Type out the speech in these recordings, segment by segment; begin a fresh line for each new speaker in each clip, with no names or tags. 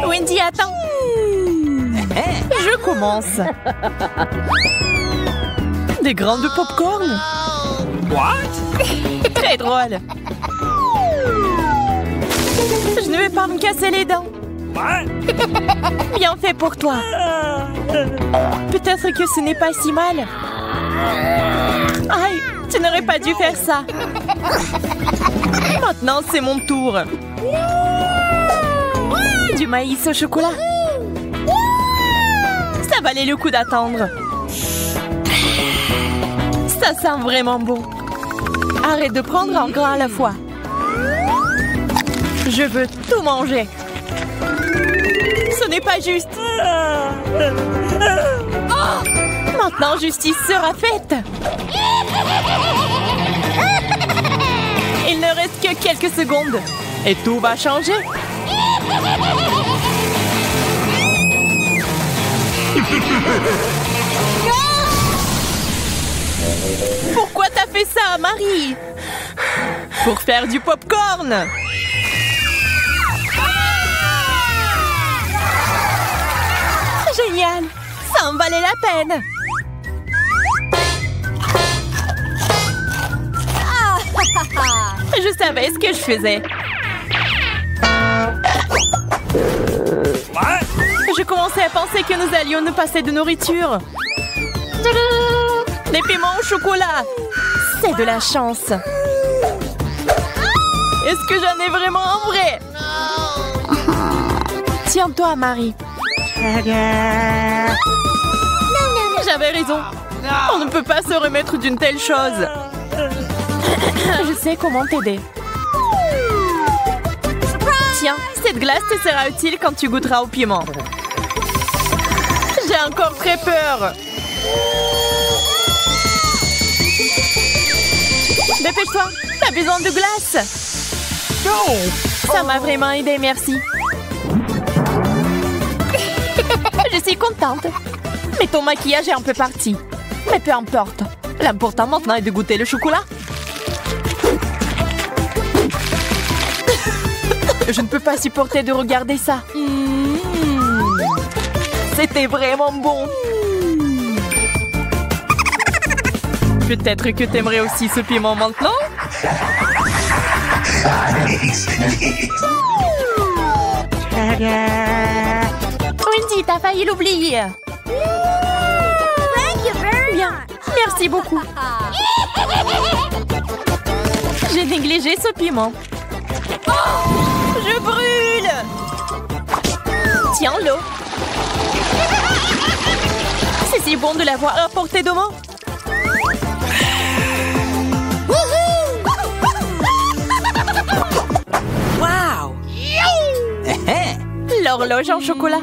Wendy, attends. Je commence. Des grains de popcorn.
What?
Très drôle. Je ne vais pas me casser les dents.
What?
Bien fait pour toi. Peut-être que ce n'est pas si mal. Aïe, tu n'aurais pas dû faire ça. Maintenant, c'est mon tour. Du maïs au chocolat. Ça valait le coup d'attendre. Ça sent vraiment bon. Arrête de prendre un grain à la fois. Je veux tout manger. Ce n'est pas juste. Maintenant, justice sera faite. Il ne reste que quelques secondes. Et tout va changer. Pourquoi t'as fait ça, Marie? Pour faire du popcorn. Génial. Ça en valait la peine. Je savais ce que je faisais.
What?
Je commençais à penser que nous allions nous passer de nourriture. Des piments au chocolat. C'est de la chance. Est-ce que j'en ai vraiment un vrai? Tiens-toi, Marie. J'avais raison. On ne peut pas se remettre d'une telle chose. Je sais comment t'aider. Tiens, cette glace te sera utile quand tu goûteras au piment. J'ai encore très peur. Dépêche-toi, t'as besoin de glace. Ça m'a vraiment aidé, merci. Je suis contente. Mais ton maquillage est un peu parti. Mais peu importe. L'important maintenant est de goûter le chocolat. Je ne peux pas supporter de regarder ça. C'était vraiment bon. Peut-être que t'aimerais aussi ce piment maintenant? Wendy, t'as failli l'oublier. Bien, merci beaucoup. J'ai négligé ce piment. Je brûle. Tiens l'eau. C'est si bon de l'avoir à portée de main.
Wow!
L'horloge en chocolat.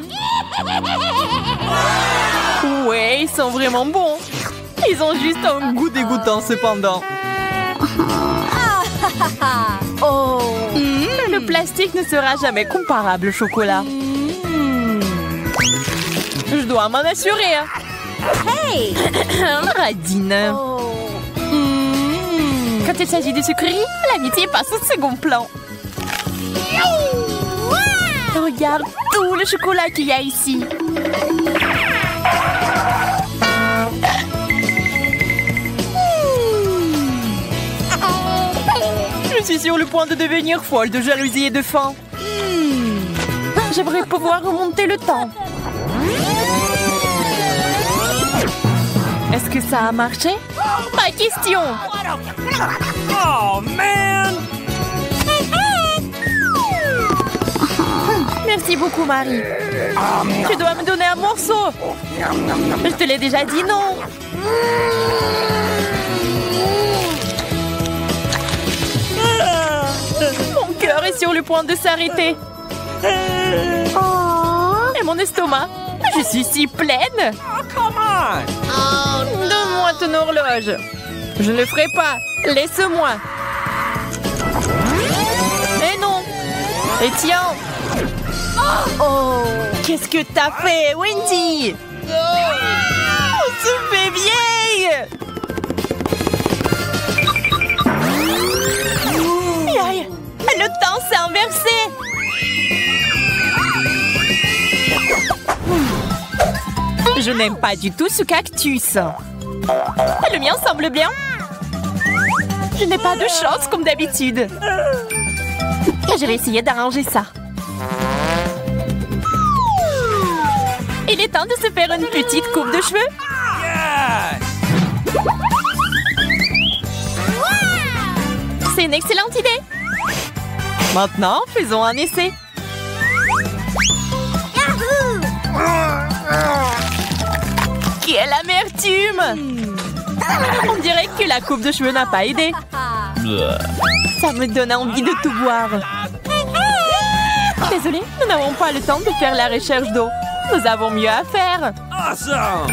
Ouais, ils sont vraiment bons. Ils ont juste un goût dégoûtant cependant. Oh. Le plastique ne sera jamais comparable au chocolat. Je dois m'en assurer. Hey. Radine. Quand il s'agit de sucreries, l'amitié passe au second plan. Regarde tout le chocolat qu'il y a ici. Je suis sur le point de devenir folle de jalousie et de faim. J'aimerais pouvoir remonter le temps. Est-ce que ça a marché? Pas question.
Oh, man!
Merci beaucoup, Marie. Tu dois me donner un morceau. Je te l'ai déjà dit, non? Mon cœur est sur le point de s'arrêter. Et mon estomac. Je suis si pleine.
Oh, come on!
Donne-moi ton horloge. Je ne le ferai pas. Laisse-moi. Et non. Et tiens. Oh, qu'est-ce que t'as fait, Wendy? On se fait vieille. Aïe, le temps s'est inversé. Je n'aime pas du tout ce cactus. Le mien semble bien. Je n'ai pas de chance comme d'habitude. Je vais essayer d'arranger ça. Il est temps de se faire une petite coupe de cheveux.
Yes!
C'est une excellente idée. Maintenant, faisons un essai. Quelle amertume! On dirait que la coupe de cheveux n'a pas aidé. Ça me donne envie de tout boire. Désolée, nous n'avons pas le temps de faire la recherche d'eau. Nous avons mieux à faire.
Awesome!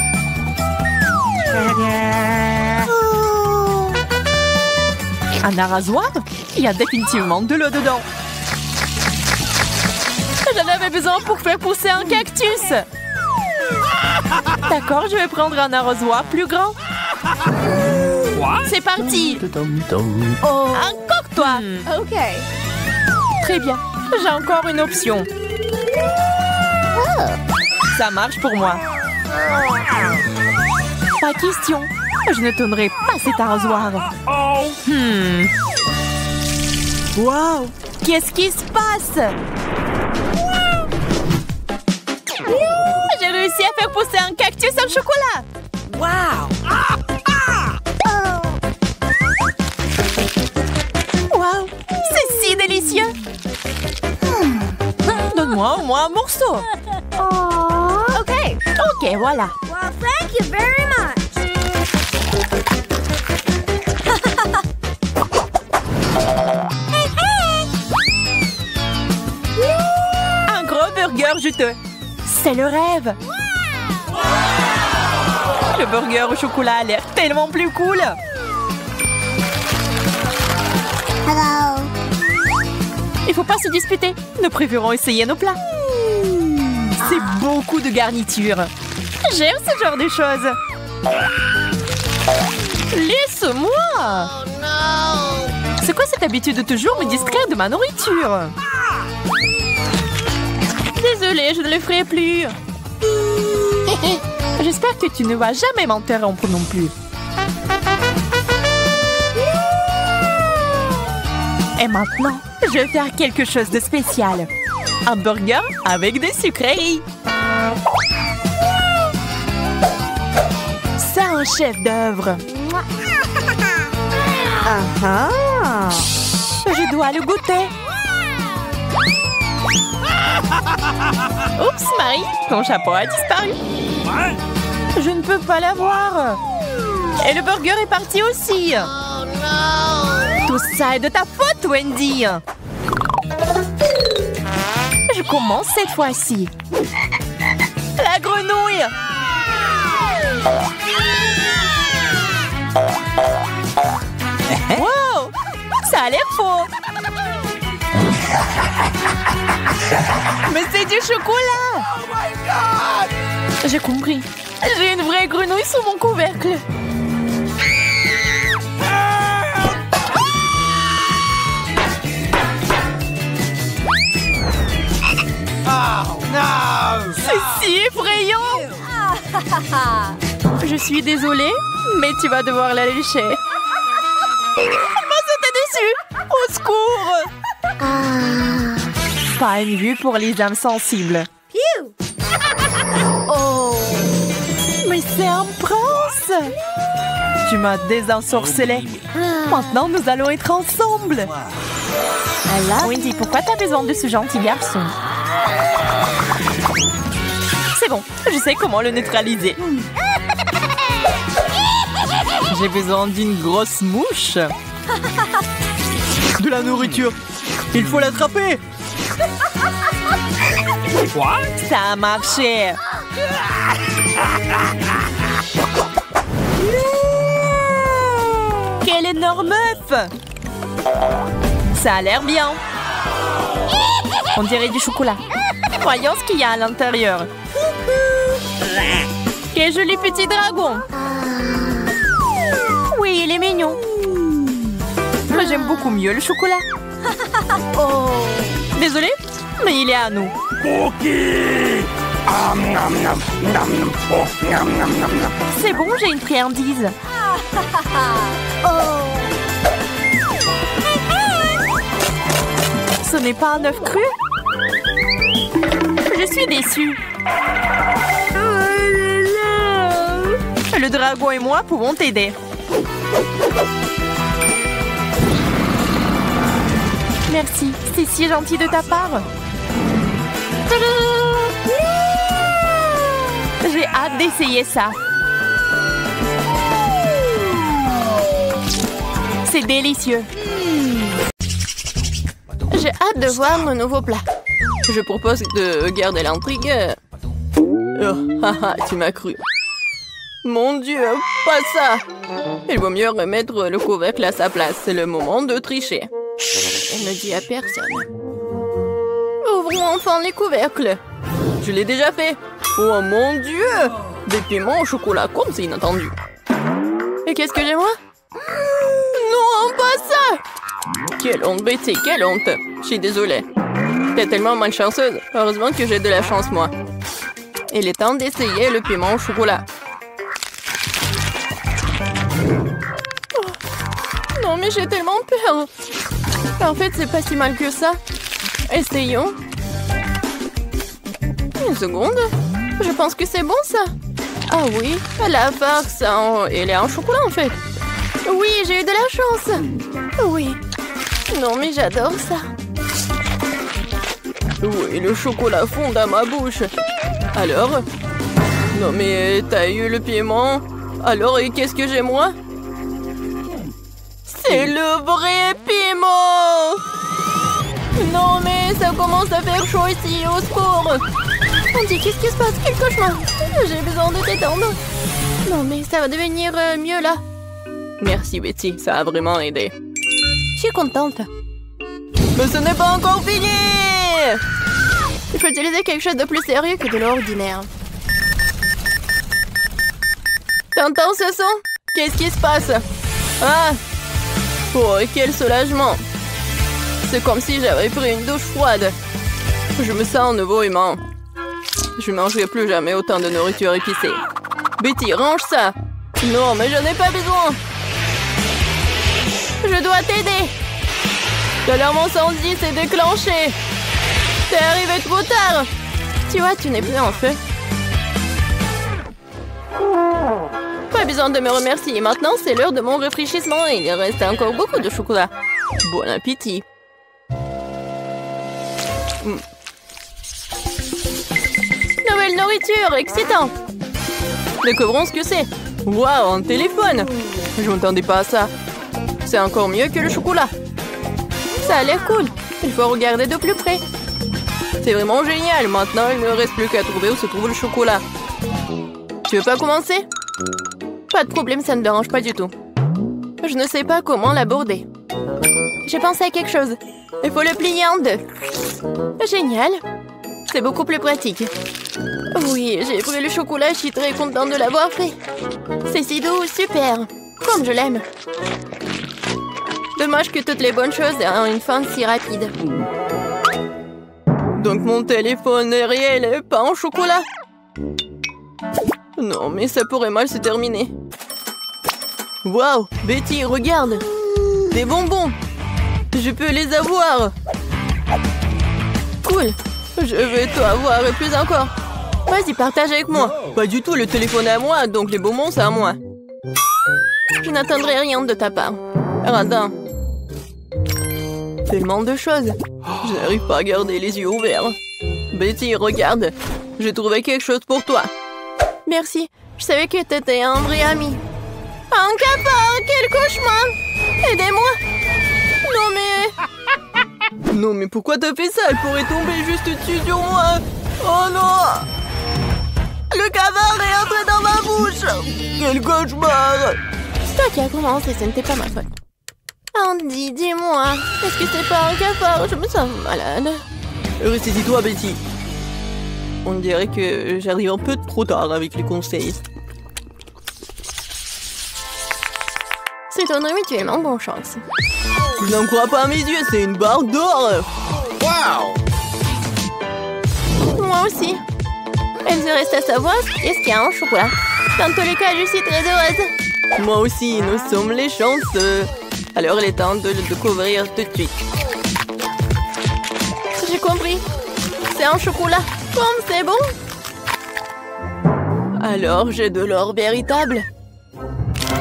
Un arrosoir? Il y a définitivement de l'eau dedans. J'en avais besoin pour faire pousser un cactus. D'accord, je vais prendre un arrosoir plus grand.
What?
C'est parti. Encore toi.
OK.
Très bien. J'ai encore une option. Ça marche pour moi. Pas question. Je ne tournerai pas cet arrosoir.
Oh!
Wow! Qu'est-ce qui se passe? J'ai réussi à faire pousser un cactus au chocolat.
Wow!
Wow! C'est si délicieux. Donne-moi au moins un morceau.
OK.
Ok, voilà.
Well, thank you very much.
Un gros burger juteux. C'est le rêve. Le burger au chocolat a l'air tellement plus cool.
Hello.
Il faut pas se disputer. Nous préférons essayer nos plats. C'est beaucoup de garniture. J'aime ce genre de choses. Laisse-moi. C'est quoi cette habitude de toujours me distraire de ma nourriture? Désolée, je ne le ferai plus. J'espère que tu ne vas jamais m'interrompre non plus. Et maintenant, je vais faire quelque chose de spécial. Un burger avec des sucreries. C'est un chef-d'œuvre. Je dois le goûter. Oups, Marie, ton chapeau a disparu.
What?
Je ne peux pas l'avoir. Et le burger est parti aussi. Tout ça est de ta faute, Wendy. Je commence cette fois-ci. La grenouille. Wow, ça a l'air faux. Mais c'est du chocolat.
Oh my God!
J'ai compris. J'ai une vraie grenouille sous mon couvercle.
Oh no!
C'est si effrayant. Je suis désolée, mais tu vas devoir la lécher. Elle m'a sauté dessus. Au secours. Pas une vue pour les âmes sensibles.
Phew. Oh.
Mais c'est un prince. Tu m'as désensorcelé. Maintenant, nous allons être ensemble. Wendy, pourquoi t'as besoin de ce gentil garçon? C'est bon, je sais comment le neutraliser. J'ai besoin d'une grosse mouche.
De la nourriture. Il faut l'attraper.
Quoi?
Ça a marché. Quel énorme œuf! Ça a l'air bien. On dirait du chocolat. Voyons ce qu'il y a à l'intérieur. Quel joli petit dragon. Oui, il est mignon. Mais j'aime beaucoup mieux le chocolat.
Oh.
Désolée, mais il est à nous.
Cookie!
C'est bon, j'ai une friandise. Ce n'est pas un œuf cru? Je suis déçue. Le dragon et moi pouvons t'aider. Merci, c'est si gentil de ta part. J'ai hâte d'essayer ça. C'est délicieux.
J'ai hâte de voir mon nouveau plat. Je propose de garder l'intrigue. Oh, haha, tu m'as cru. Mon Dieu, pas ça! Il vaut mieux remettre le couvercle à sa place. C'est le moment de tricher. Elle ne dit à personne. Ouvrons enfin les couvercles. Je l'ai déjà fait. Oh mon Dieu! Des piments au chocolat, comme c'est inattendu. Et qu'est-ce que j'ai moi? Non, pas ça! Quelle honte, Betty, quelle honte! Je suis désolée. T'es tellement malchanceuse. Heureusement que j'ai de la chance, moi. Il est temps d'essayer le piment au chocolat. Oh. Non, mais j'ai tellement peur. En fait, c'est pas si mal que ça. Essayons. Une seconde. Je pense que c'est bon, ça. Ah oui, la farce, elle est en chocolat, en fait. Oui, j'ai eu de la chance. Oui. Non, mais j'adore ça. Oui, le chocolat fond dans ma bouche. Alors? Non, mais t'as eu le piment. Alors, et qu'est-ce que j'ai, moi? C'est le vrai piment! Non, mais ça commence à faire chaud ici, au secours! On dit, qu'est-ce qui se passe? Quel cauchemar! J'ai besoin de détendre. Non, mais ça va devenir mieux, là. Merci, Betty, ça a vraiment aidé. Je suis contente. Mais ce n'est pas encore fini! Il faut utiliser quelque chose de plus sérieux que de l'ordinaire. T'entends ce son? Qu'est-ce qui se passe? Ah! Oh, quel soulagement! C'est comme si j'avais pris une douche froide. Je me sens un nouveau humain. Je ne mangerai plus jamais autant de nourriture épicée. Betty, range ça! Non, mais je n'ai pas besoin! Je dois t'aider! L'alarme incendie s'est déclenchée! T'es arrivé trop tard! Tu vois, tu n'es plus en feu. Pas besoin de me remercier. Maintenant, c'est l'heure de mon rafraîchissement et il reste encore beaucoup de chocolat. Bon appétit! Nouvelle nourriture, excitant! Découvrons ce que c'est. Waouh, un téléphone! Je m'attendais pas à ça. C'est encore mieux que le chocolat. Ça a l'air cool. Il faut regarder de plus près. C'est vraiment génial. Maintenant, il ne reste plus qu'à trouver où se trouve le chocolat. Tu veux pas commencer? Pas de problème, ça ne dérange pas du tout. Je ne sais pas comment l'aborder. J'ai pensé à quelque chose. Il faut le plier en deux. Génial. C'est beaucoup plus pratique. Oui, j'ai pris le chocolat, je suis très contente de l'avoir fait. C'est si doux, super. Comme je l'aime. Dommage que toutes les bonnes choses aient une fin si rapide. Donc mon téléphone est réel et pas en chocolat? Non, mais ça pourrait mal se terminer. Waouh, Betty, regarde. Des bonbons. Je peux les avoir. Cool. Je vais tout avoir et plus encore. Vas-y, partage avec moi. Pas du tout, le téléphone est à moi, donc les bonbons, c'est à moi. Je n'attendrai rien de ta part. Radin. Tellement de choses. Je n'arrive pas à garder les yeux ouverts. Betty, regarde. J'ai trouvé quelque chose pour toi. Merci. Je savais que t'étais un vrai ami. Un cafard, quel cauchemar! Aidez-moi! Non mais... Non mais pourquoi t'as fait ça? Elle pourrait tomber juste dessus sur moi. Oh non! Le cafard est entré dans ma bouche. Quel cauchemar! C'est toi qui as commencé, ce n'était pas ma faute. Andy, dis-moi, est-ce que c'est pas un cafard? Je me sens malade. Ressaisis-toi, Betty. On dirait que j'arrive un peu trop tard avec les conseils. C'est ton habituellement bonne chance. Je n'en crois pas à mes yeux, c'est une barre d'or.
Wow!
Moi aussi. Il me reste à savoir est-ce qu'il y a un chocolat. Dans tous les cas, je suis très heureuse. Moi aussi, nous sommes les chanceux. Alors, il est temps de le découvrir tout de suite. J'ai compris. C'est un chocolat. Comme c'est bon. Alors, j'ai de l'or véritable.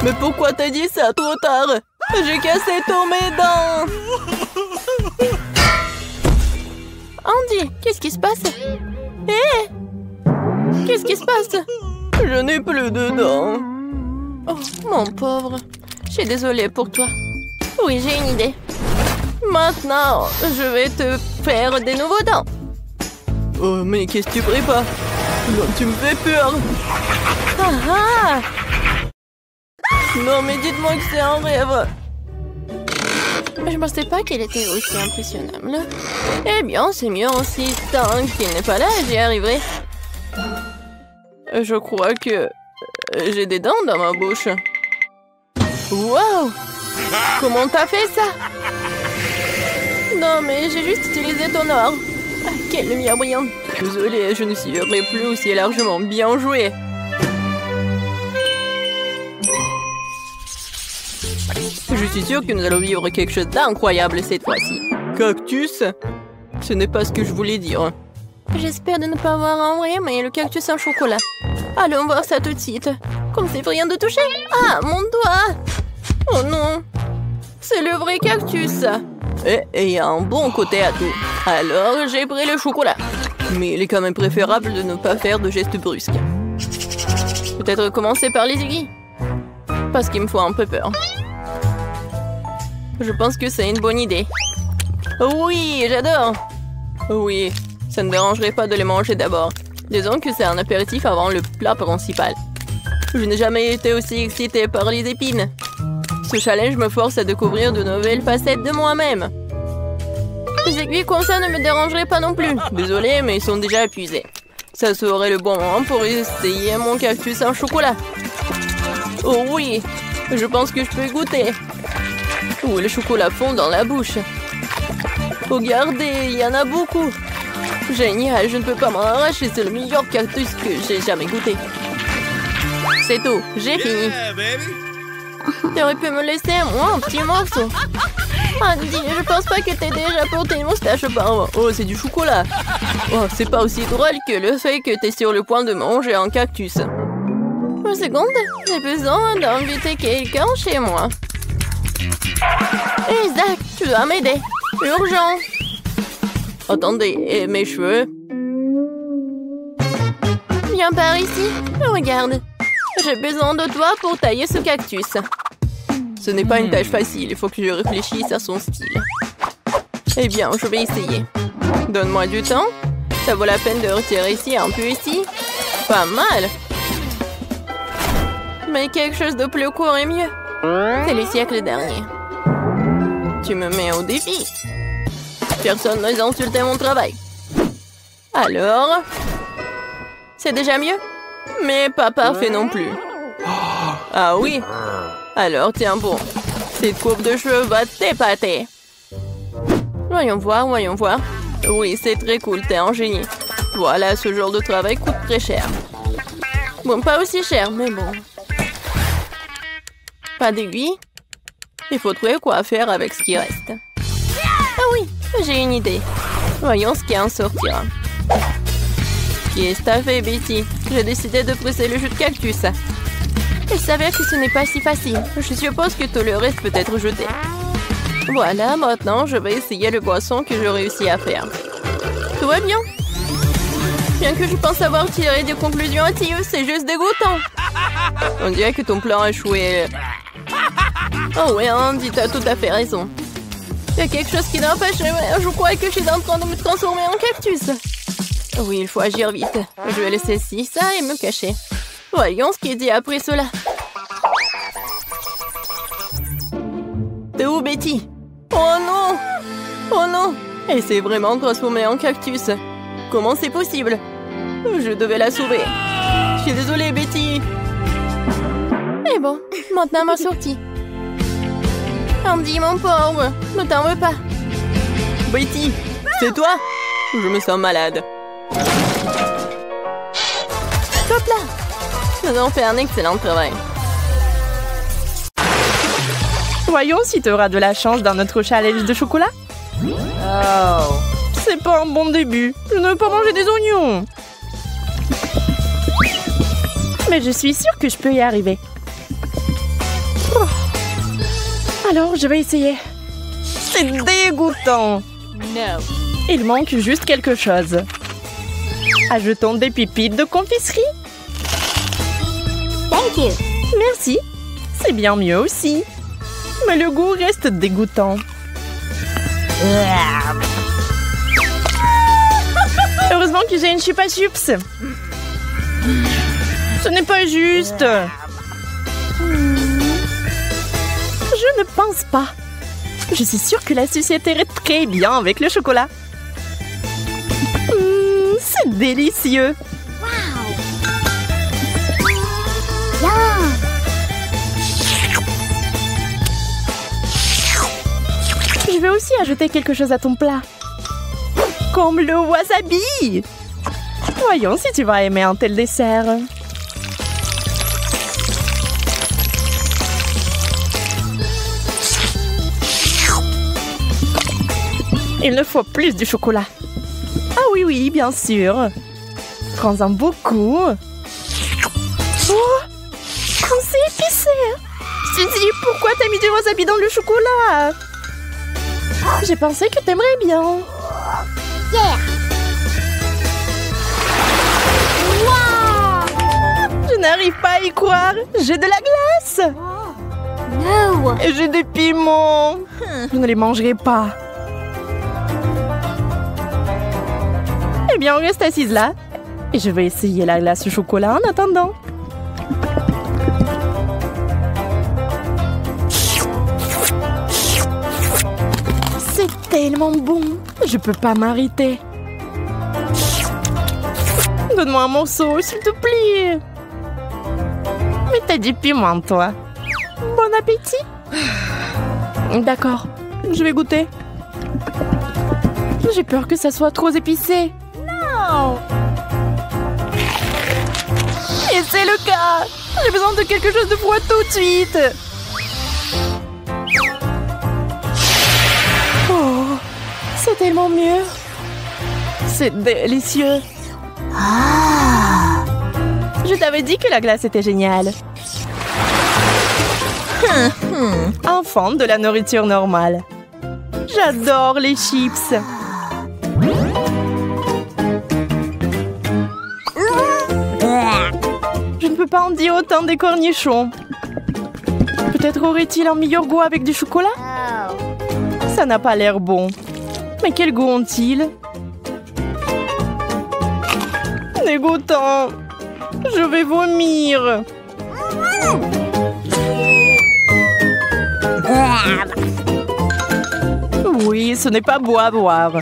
Mais pourquoi t'as dit ça trop tard? J'ai cassé tous mes dents. Andy, qu'est-ce qui se passe? Hé! Qu'est-ce qui se passe? Je n'ai plus de dents. Oh, mon pauvre. Je suis désolée pour toi. Oui, j'ai une idée. Maintenant, je vais te faire des nouveaux dents. Oh, mais qu'est-ce que tu prépares? Non, tu me fais peur. Ah ah! Non, mais dites-moi que c'est un rêve. Je ne pensais pas qu'elle était aussi impressionnable. Eh bien, c'est mieux aussi. Tant qu'il n'est pas là, j'y arriverai. Je crois que j'ai des dents dans ma bouche. Wow! Comment t'as fait ça? Non, mais j'ai juste utilisé ton or. Ah, quelle lumière brillante. Désolée, je ne serai plus aussi largement. Bien joué. Je suis sûre que nous allons vivre quelque chose d'incroyable cette fois-ci. Cactus? Ce n'est pas ce que je voulais dire. J'espère de ne pas avoir en vrai, mais le cactus en chocolat. Allons voir ça tout de suite. Comme c'est rien de toucher. Ah, mon doigt! Oh non! C'est le vrai cactus. Et il y a un bon côté à tout. Alors, j'ai pris le chocolat. Mais il est quand même préférable de ne pas faire de gestes brusques. Peut-être commencer par les aiguilles. Parce qu'il me faut un peu peur. Je pense que c'est une bonne idée. Oui, j'adore. Oui, ça ne me dérangerait pas de les manger d'abord. Disons que c'est un apéritif avant le plat principal. Je n'ai jamais été aussi excitée par les épines. Ce challenge me force à découvrir de nouvelles facettes de moi-même. Les aiguilles comme ça ne me dérangeraient pas non plus. Désolée, mais ils sont déjà épuisés. Ça serait le bon moment pour essayer mon cactus en chocolat. Oh oui, je pense que je peux goûter. Oh, le chocolat fond dans la bouche. Regardez, il y en a beaucoup. Génial, je ne peux pas m'en arracher. C'est le meilleur cactus que j'ai jamais goûté. C'est tout, j'ai fini. Tu aurais pu me laisser, moi, un petit morceau. Andy, je pense pas que t'aies déjà porté une moustache auparavant. Oh, c'est du chocolat. Oh, c'est pas aussi drôle que le fait que t'es sur le point de manger un cactus. Une seconde, j'ai besoin d'inviter quelqu'un chez moi. Isaac, tu dois m'aider. Urgent. Attendez, et mes cheveux? Viens par ici. Regarde. J'ai besoin de toi pour tailler ce cactus. Ce n'est pas une tâche facile. Il faut que je réfléchisse à son style. Eh bien, je vais essayer. Donne-moi du temps. Ça vaut la peine de retirer ici, un peu ici. Pas mal. Mais quelque chose de plus court est mieux. C'est le siècle dernier. Tu me mets au défi. Personne n'ose insulter mon travail. Alors? C'est déjà mieux? Mais pas parfait non plus. Ah oui? Alors tiens bon. Cette coupe de cheveux va t'épater. Voyons voir, voyons voir. Oui, c'est très cool, t'es un génie. Voilà, ce genre de travail coûte très cher. Bon, pas aussi cher, mais bon. Pas d'aiguille? Il faut trouver quoi faire avec ce qui reste. Ah oui, j'ai une idée. Voyons ce qui en sortira. Qu'est-ce que t'as fait, Betty? J'ai décidé de presser le jus de cactus. Il s'avère que ce n'est pas si facile. Je suppose que tout le reste peut être jeté. Voilà, maintenant, je vais essayer le boisson que j'ai réussi à faire. Tout va bien. Bien que je pense avoir tiré des conclusions hâtives, c'est juste dégoûtant. On dirait que ton plan a échoué. Oh ouais, Andy, t'as tout à fait raison. Il y a quelque chose qui n'empêche, je crois que je suis en train de me transformer en cactus. Oui, il faut agir vite. Je vais laisser ci, ça et me cacher. Voyons ce qu'il dit après cela. T'es où, Betty? Oh non! Oh non! Elle s'est vraiment transformée en cactus. Comment c'est possible? Je devais la sauver. Je suis désolée, Betty. Et bon, maintenant ma sortie. Andy, mon pauvre, ne t'en veux pas. Betty, c'est toi? Je me sens malade. Nous avons fait un excellent travail.
Voyons si tu auras de la chance dans notre challenge de chocolat. Oh. C'est pas un bon début. Je ne veux pas manger des oignons. Mais je suis sûre que je peux y arriver. Oh. Alors, je vais essayer. C'est dégoûtant.
No.
Il manque juste quelque chose. Ajoutons des pépites de confiserie.
Thank you.
Merci. C'est bien mieux aussi. Mais le goût reste dégoûtant. Heureusement que j'ai une chupa chups. Ce n'est pas juste. Je ne pense pas. Je suis sûre que la sucette irait très bien avec le chocolat. C'est délicieux.
Yum.
Je vais aussi ajouter quelque chose à ton plat. Comme le wasabi. Voyons si tu vas aimer un tel dessert. Il nous faut plus de chocolat. Ah oui, oui, bien sûr. Prends-en beaucoup. Oh, c'est épicé. Suzy, pourquoi t'as mis du wasabi dans le chocolat? J'ai pensé que t'aimerais bien.
Yeah. Wow.
Je n'arrive pas à y croire. J'ai de la glace.
No.
Et j'ai des piments. Je ne les mangerai pas. Eh bien, on reste assise là. Et je vais essayer la glace au chocolat en attendant. C'est tellement bon. Je peux pas m'arrêter. Donne-moi un morceau, s'il te plaît. Mais t'as du piment, toi. Bon appétit. D'accord, je vais goûter. J'ai peur que ça soit trop épicé. Non. Et c'est le cas. J'ai besoin de quelque chose de froid tout de suite. Oh, c'est tellement mieux. C'est délicieux. Ah. Je t'avais dit que la glace était géniale. Enfant de la nourriture normale. J'adore les chips. Je ne peux pas en dire autant des cornichons. Peut-être aurait-il un meilleur goût avec du chocolat? Ça n'a pas l'air bon. Mais quel goût ont-ils? Dégoûtant. Je vais vomir. Oui, ce n'est pas beau à voir.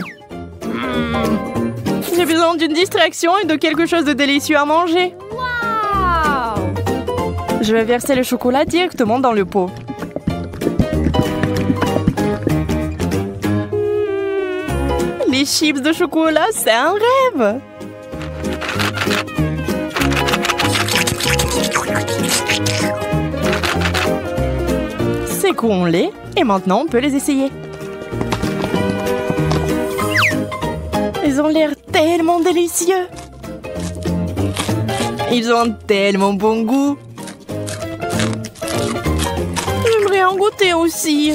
J'ai besoin d'une distraction et de quelque chose de délicieux à manger. Je vais verser le chocolat directement dans le pot. Les chips de chocolat, c'est un rêve. Secouons-les et maintenant on peut les essayer. Ils ont l'air tellement délicieux. Ils ont un tellement bon goût. J'aimerais en goûter aussi.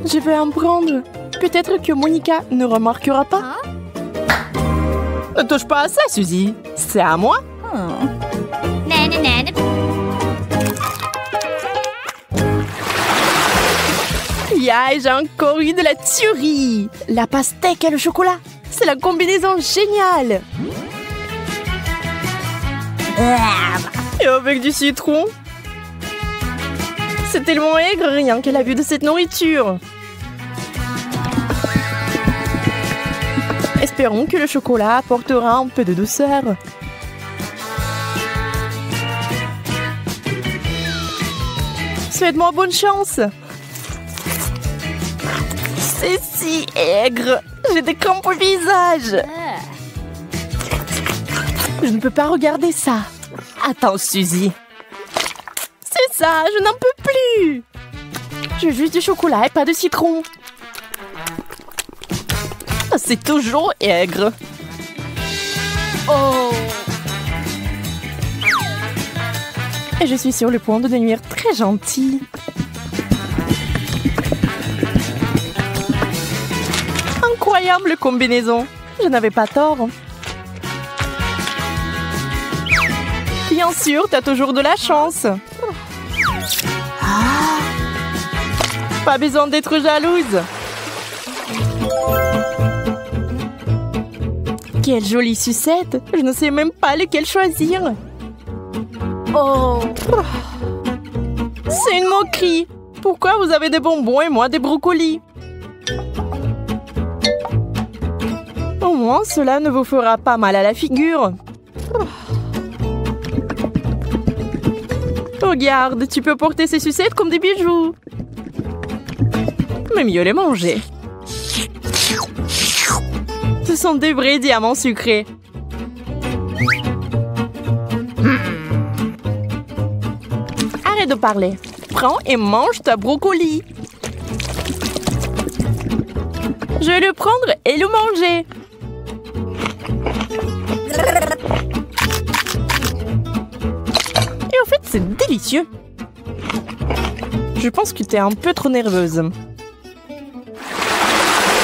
Je vais en prendre. Peut-être que Monica ne remarquera pas. Ne touche pas à ça, Suzy. C'est à moi.
Nana, nana.
Yeah, j'ai encore eu de la tuerie. La pastèque et le chocolat. C'est la combinaison géniale. Et avec du citron. C'est tellement aigre rien qu'à la vue de cette nourriture. Espérons que le chocolat apportera un peu de douceur. Souhaite-moi bonne chance. C'est si aigre. J'ai des crampes au visage. Je ne peux pas regarder ça. Attends, Suzy. C'est ça, je n'en peux plus. Je veux juste du chocolat et pas de citron. C'est toujours aigre. Oh! Et je suis sur le point de devenir très gentille. Incroyable combinaison. Je n'avais pas tort. Bien sûr, t'as toujours de la chance. Pas besoin d'être jalouse. Quelle jolie sucette. Je ne sais même pas lequel choisir. Oh. C'est une moquerie. Pourquoi vous avez des bonbons et moi des brocolis? Au moins, cela ne vous fera pas mal à la figure. Regarde, tu peux porter ces sucettes comme des bijoux. Mais mieux les manger. Ce sont des vrais diamants sucrés. Arrête de parler. Prends et mange ta brocoli. Je vais le prendre et le manger. Et au fait, c'est délicieux. Je pense que t'es un peu trop nerveuse.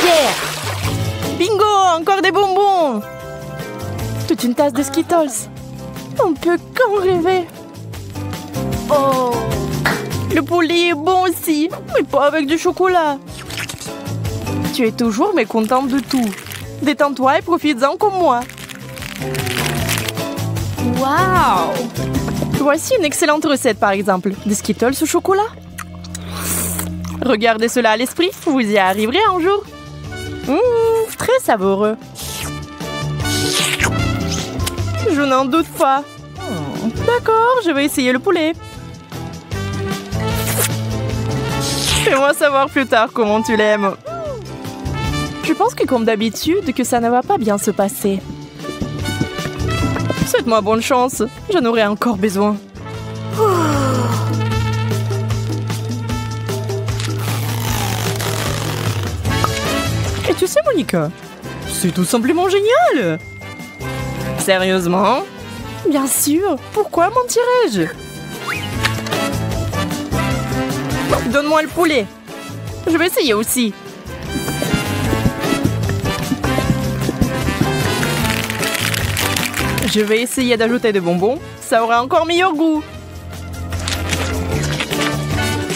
Yeah! Bingo! Encore des bonbons! Toute une tasse de Skittles. On peut qu'en rêver. Oh! Le poulet est bon aussi, mais pas avec du chocolat. Tu es toujours mécontente de tout. Détends-toi et profites-en comme moi. Waouh! Voici une excellente recette, par exemple. Des Skittles au chocolat. Regardez cela à l'esprit, vous y arriverez un jour. Très savoureux. Je n'en doute pas. D'accord, je vais essayer le poulet. Fais-moi savoir plus tard comment tu l'aimes. Je pense que comme d'habitude, que ça ne va pas bien se passer. Souhaite-moi bonne chance, j'en aurai encore besoin. Et tu sais, Monica, c'est tout simplement génial. Sérieusement? Bien sûr, pourquoi mentirais-je? Donne-moi le poulet. Je vais essayer aussi. Je vais essayer d'ajouter des bonbons. Ça aura encore meilleur goût.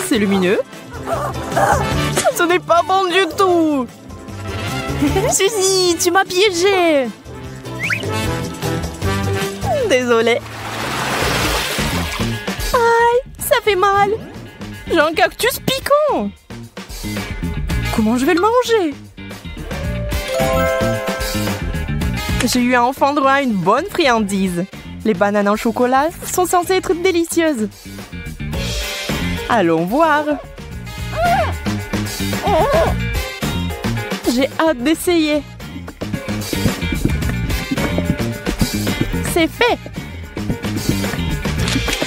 C'est lumineux. Ce n'est pas bon du tout. Suzy, tu m'as piégée. Désolée. Aïe, ça fait mal. J'ai un cactus piquant. Comment je vais le manger? J'ai eu enfin droit à une bonne friandise. Les bananes en chocolat sont censées être délicieuses. Allons voir. J'ai hâte d'essayer. C'est fait.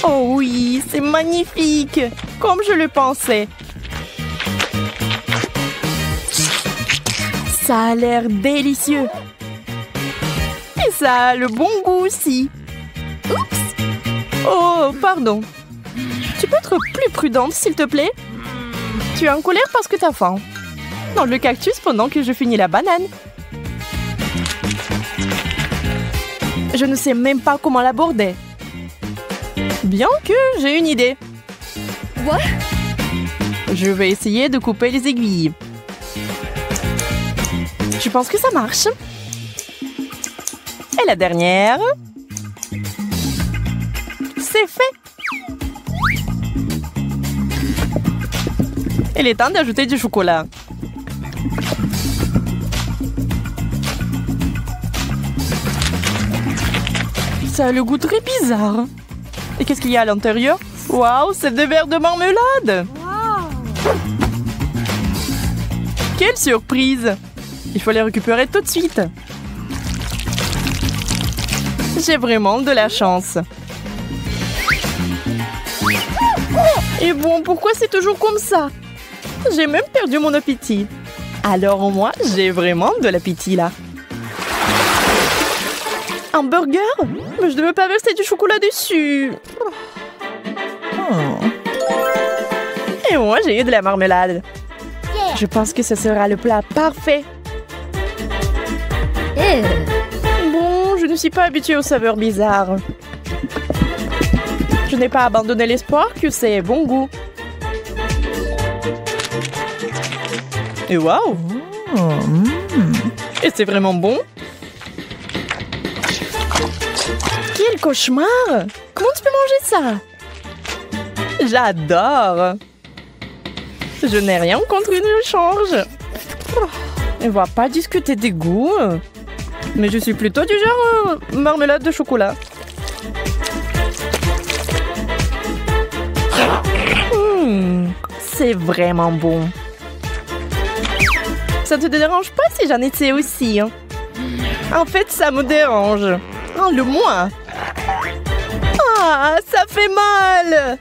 Oh oui, c'est magnifique. Comme je le pensais. Ça a l'air délicieux. Et ça a le bon goût aussi. Oups. Oh, pardon. Tu peux être plus prudente, s'il te plaît? Tu es en colère parce que t'as faim. Dans le cactus pendant que je finis la banane. Je ne sais même pas comment l'aborder. Bien que j'ai une idée. What? Je vais essayer de couper les aiguilles. Je pense que ça marche. Et la dernière. C'est fait. Il est temps d'ajouter du chocolat. Ça a le goût très bizarre. Et qu'est-ce qu'il y a à l'intérieur? Waouh, c'est des verres de marmelade. Wow. Quelle surprise! Il faut les récupérer tout de suite. J'ai vraiment de la chance. Et bon, pourquoi c'est toujours comme ça? J'ai même perdu mon appétit. Alors au moins, j'ai vraiment de l'appétit là. Un burger? Mais je ne veux pas verser du chocolat dessus. Et moi, j'ai eu de la marmelade. Je pense que ce sera le plat parfait. Bon, je ne suis pas habituée aux saveurs bizarres. Je n'ai pas abandonné l'espoir que c'est bon goût. Et waouh! Et c'est vraiment bon? Quel cauchemar! Comment tu peux manger ça? J'adore! Je n'ai rien contre une change. On ne va pas discuter des goûts. Mais je suis plutôt du genre marmelade de chocolat. C'est vraiment bon. Ça te dérange pas si j'en étais aussi, hein? En fait, ça me dérange. Enlève-moi. Ah, ça fait mal.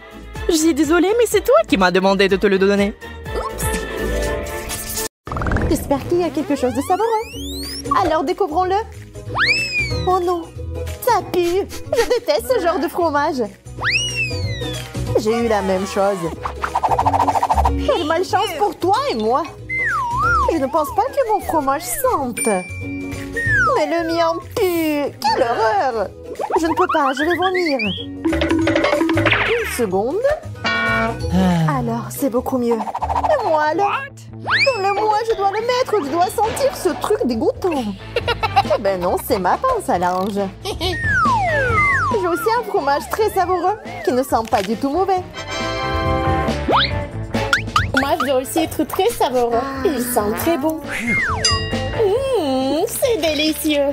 Je suis désolée, mais c'est toi qui m'as demandé de te le donner. J'espère qu'il y a quelque chose de savoureux. Alors découvrons-le. Oh non, ça pue. Je déteste ce genre de fromage. J'ai eu la même chose. Quelle malchance pour toi et moi. Je ne pense pas que mon fromage sente. Mais le mien pue. Quelle horreur. Je ne peux pas, je vais vomir. Une seconde. Alors, c'est beaucoup mieux. Et moi alors? Donne-le-moi, je dois le mettre, je dois sentir ce truc dégoûtant. Eh ben non, c'est ma pince à linge. J'ai aussi un fromage très savoureux qui ne sent pas du tout mauvais. Moi, je dois aussi être très savoureux. Il sent très bon. C'est délicieux.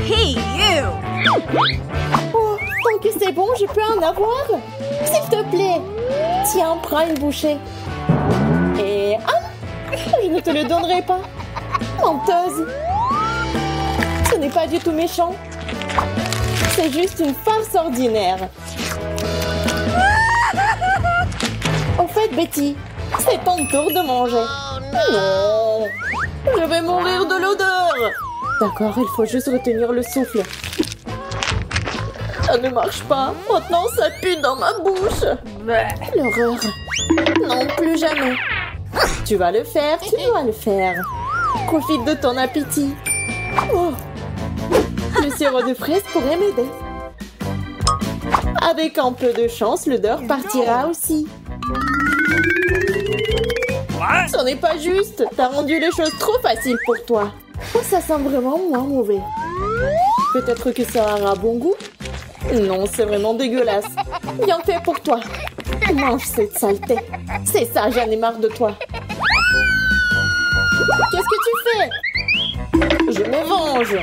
Hey, you!
Oh, tant que c'est bon, je peux en avoir? S'il te plaît. Tiens, prends une bouchée. Et... ah, je ne te le donnerai pas. Menteuse. Ce n'est pas du tout méchant. C'est juste une farce ordinaire. Au fait, Betty, c'est ton tour de manger. Non, je vais mourir de l'odeur. D'accord, il faut juste retenir le souffle. Ça ne marche pas. Maintenant, ça pue dans ma bouche. L'horreur. Non, plus jamais. Tu vas le faire, tu dois le faire. Profite de ton appétit. Oh. Le sirop de fraise pourrait m'aider. Avec un peu de chance, l'odeur partira aussi. Ce n'est pas juste. T'as rendu les choses trop faciles pour toi. Oh, ça sent vraiment moins mauvais. Peut-être que ça aura bon goût? Non, c'est vraiment dégueulasse. Bien fait pour toi. Mange cette saleté. C'est ça, j'en ai marre de toi. Qu'est-ce que tu fais? Je me venge.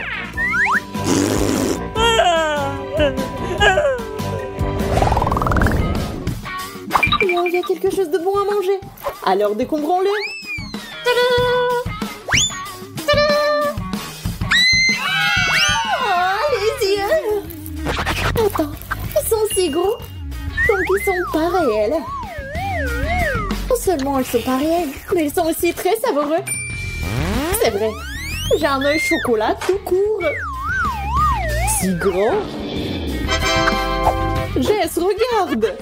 Il y a quelque chose de bon à manger. Alors découvrons-le. Oh, les yeux. Attends, ils sont si gros. Donc ils sont pas réels. Non seulement ils sont pas réels, mais ils sont aussi très savoureux. C'est vrai. J'ai un œil chocolat tout court. Si grand. Jess, regarde.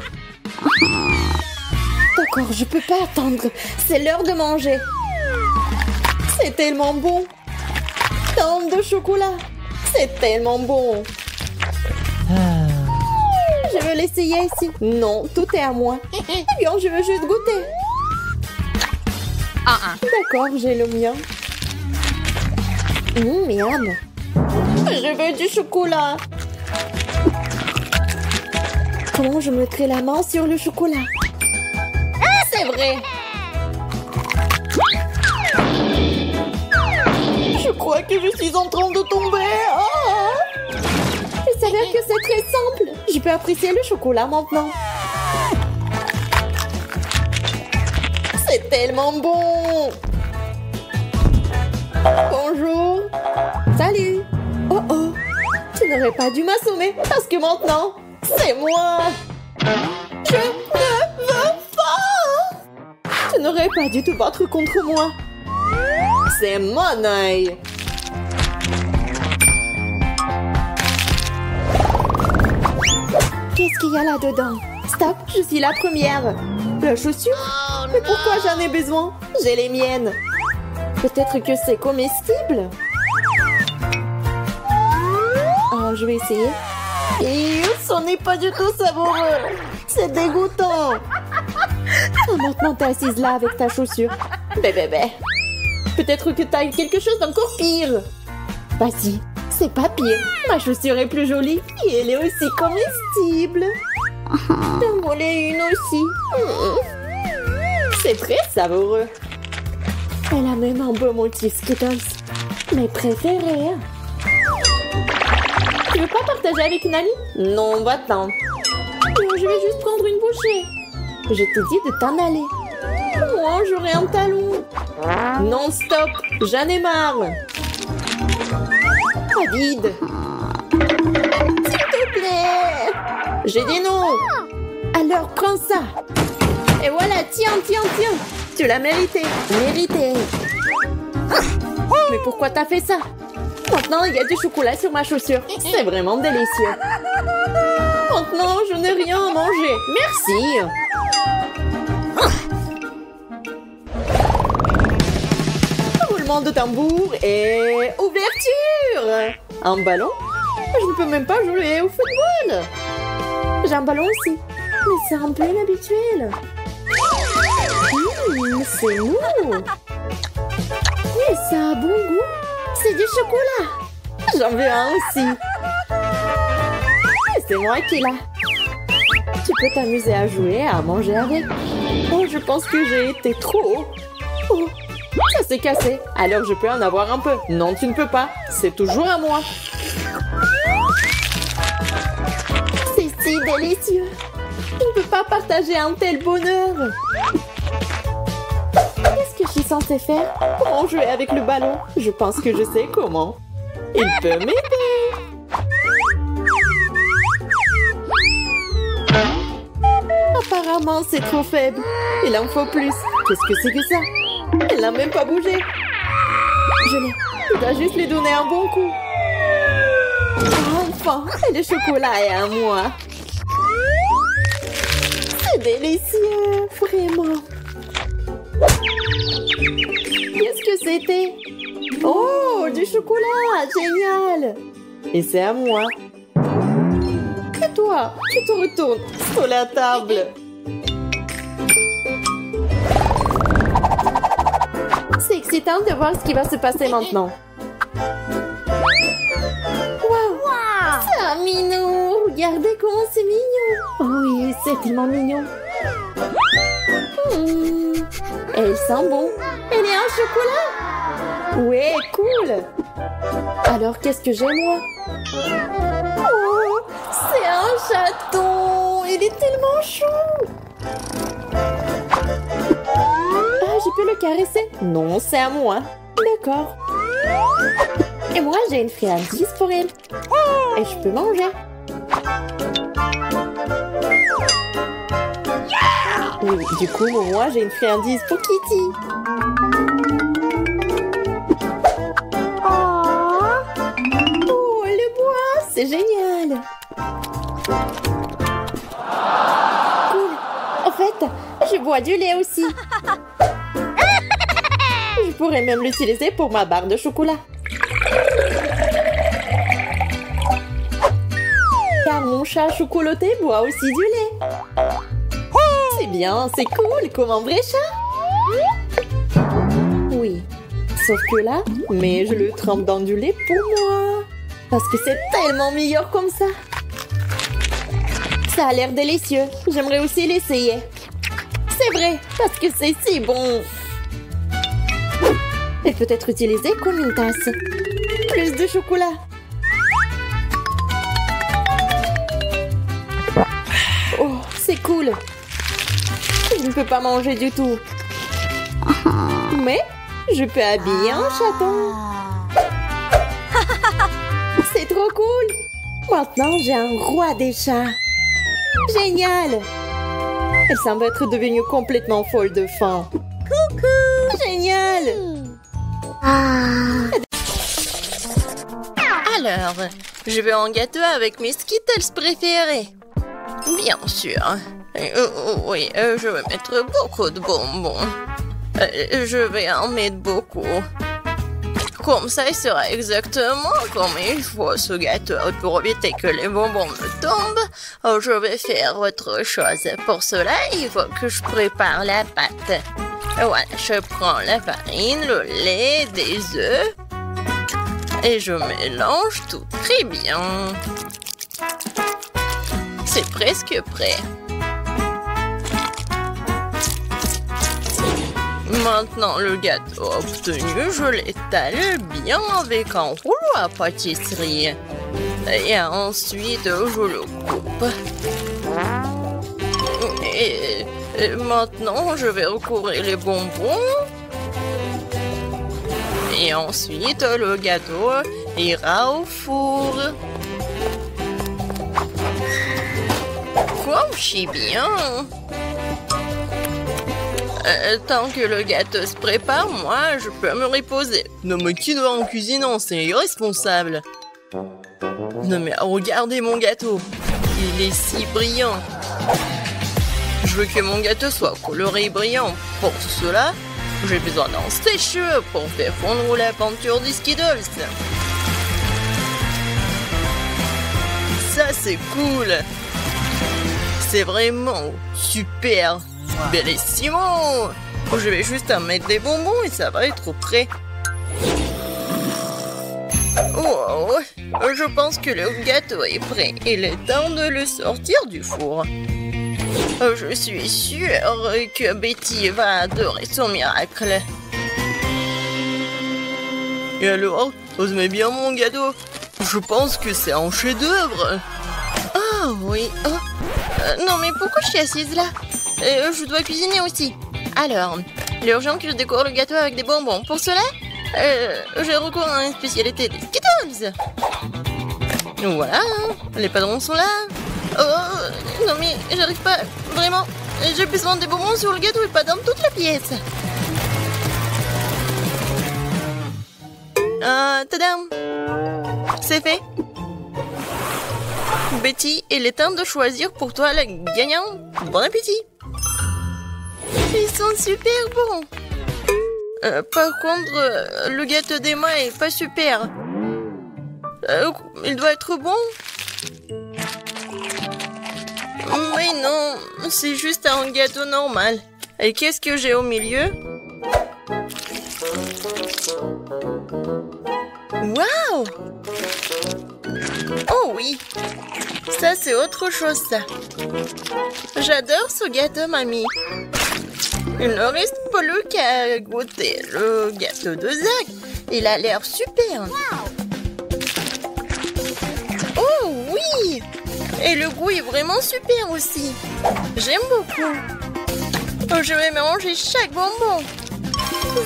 D'accord, je peux pas attendre. C'est l'heure de manger. C'est tellement bon. Tant de chocolat. C'est tellement bon. Je veux l'essayer ici. Non, tout est à moi. Eh bien, je veux juste goûter. D'accord, j'ai le mien. Miam. Je veux du chocolat. Comment je mettrai la main sur le chocolat? C'est vrai. Je crois que je suis en train de tomber. Oh! Il s'avère que c'est très simple. Je peux apprécier le chocolat maintenant. C'est tellement bon. Bonjour. Salut. Oh oh. Tu ne
n'aurais pas dû m'assommer parce que maintenant, c'est moi. Je ne veux pas. Tu n'aurais pas dû te battre contre moi. C'est mon œil. Qu'est-ce qu'il y a là-dedans? Stop, je suis la première. La chaussure? Mais pourquoi j'en ai besoin? J'ai les miennes. Peut-être que c'est comestible? Oh, je vais essayer. Et ce n'est pas du tout savoureux. C'est dégoûtant. Oh, maintenant, t'es assise là avec ta chaussure. Bébé. Peut-être que t'as eu quelque chose d'encore pire. Vas-y, c'est pas pire. Ma chaussure est plus jolie et elle est aussi comestible. T'en voulais une aussi. C'est très savoureux. Elle a même un beau motif Skittles. Mes préférés. Tu veux pas partager avec une amie? Non, va-t'en. Je vais juste prendre une bouchée. Je t'ai dit de t'en aller. Moi, j'aurai un talon. Non, stop. J'en ai marre. David. S'il te plaît. J'ai des noms. Alors, prends ça. Et voilà, tiens. Tu l'as mérité. Mais pourquoi t'as fait ça? Maintenant, il y a du chocolat sur ma chaussure. C'est vraiment délicieux. Maintenant, je n'ai rien à manger. Merci. Roulement de tambour et ouverture. Un ballon? Je ne peux même pas jouer au football. J'ai un ballon aussi. Mais c'est un peu inhabituel. C'est mou. Mais ça a bon goût. C'est du chocolat. J'en veux un aussi. C'est moi qui l'ai. Tu peux t'amuser à jouer, à manger avec. Oh, je pense que j'ai été trop haut. Oh, ça s'est cassé. Alors je peux en avoir un peu. Non, tu ne peux pas. C'est toujours à moi. C'est si délicieux. Je ne peux pas partager un tel bonheur. Qu'est-ce que je suis censée faire? Comment jouer avec le ballon? Je pense que je sais comment. Il peut m'aider. Apparemment, c'est trop faible. Il en faut plus. Qu'est-ce que c'est que ça? Elle n'a même pas bougé. Je l'ai. Tu dois juste lui donner un bon coup. Enfin, le chocolat est à moi. C'est délicieux, vraiment. Qu'est-ce que c'était? Oh, du chocolat, génial. Et c'est à moi. Et toi, tu te retournes sur la table. C'est excitant de voir ce qui va se passer maintenant. Wow, c'est un minou. Regardez comment c'est mignon. Oh oui, c'est tellement mignon. Elle sent bon. Elle est en chocolat. Ouais, cool. Alors, qu'est-ce que j'ai, moi? Oh, c'est un chaton. Il est tellement chou. Ah, je peux le caresser? Non, c'est à moi. D'accord. Et moi, j'ai une friandise pour elle. Et je peux manger. Oui, du coup, moi, j'ai une friandise pour Kitty. Oh, le bois, c'est génial. Cool. En fait, je bois du lait aussi. Je pourrais même l'utiliser pour ma barre de chocolat. Car mon chat chocolaté boit aussi du lait. C'est bien, c'est cool, comme un vrai chat. Oui, sauf que là, mais je le trempe dans du lait pour moi. Parce que c'est tellement meilleur comme ça. Ça a l'air délicieux. J'aimerais aussi l'essayer. C'est vrai, parce que c'est si bon. Et peut être utilisé comme une tasse. Plus de chocolat. Oh, c'est cool. Je ne peux pas manger du tout. Mais je peux habiller un chaton. C'est trop cool.
Maintenant, j'ai un roi des chats. Génial! Elle semble être devenue complètement folle de faim. Coucou! Génial!
Alors, je veux un gâteau avec mes Skittles préférés. Bien sûr. Oui, je vais mettre beaucoup de bonbons. Je vais en mettre beaucoup. Comme ça, il sera exactement comme il faut ce gâteau. Pour éviter que les bonbons me tombent, je vais faire autre chose. Pour cela, il faut que je prépare la pâte. Voilà, je prends la farine, le lait, des œufs et je mélange tout très bien. C'est presque prêt. Maintenant, le gâteau obtenu, je l'étale bien avec un rouleau à pâtisserie. Et ensuite, je le coupe. Et maintenant, je vais recouvrir les bonbons. Et ensuite, le gâteau ira au four. Comme c'est bien. Tant que le gâteau se prépare, moi, je peux me reposer. Non, mais qui doit en cuisinant? C'est irresponsable. Non, mais regardez mon gâteau. Il est si brillant. Je veux que mon gâteau soit coloré et brillant. Pour cela, j'ai besoin d'un sèche-cheveux pour faire fondre la peinture des Skittles. Ça, c'est cool. C'est vraiment super. Bellissimo! Je vais juste en mettre des bonbons et ça va être prêt. Oh, je pense que le gâteau est prêt. Il est temps de le sortir du four. Je suis sûre que Betty va adorer son miracle. Et alors, vous aimez bien mon gâteau? Je pense que c'est un chef-d'œuvre. Ah oui. Non mais pourquoi je suis assise là? Je dois cuisiner aussi. Alors, il est urgent que je décore le gâteau avec des bonbons. Pour cela, j'ai recours à une spécialité des Skittles. Voilà, les padrons sont là. Oh, non mais j'arrive pas, vraiment. J'ai besoin des bonbons sur le gâteau et pas dans toute la pièce. Tadam! C'est fait. Betty, il est temps de choisir pour toi le gagnant. Bon appétit! Ils sont super bons. Par contre, le gâteau d'Emma est pas super. Il doit être bon. Mais non, c'est juste un gâteau normal. Et qu'est-ce que j'ai au milieu? Waouh! Oh oui! Ça, c'est autre chose, ça. J'adore ce gâteau, mamie. Il ne reste plus qu'à goûter le gâteau de Zach. Il a l'air super. Oh oui! Et le goût est vraiment super aussi. J'aime beaucoup. Je vais manger chaque bonbon.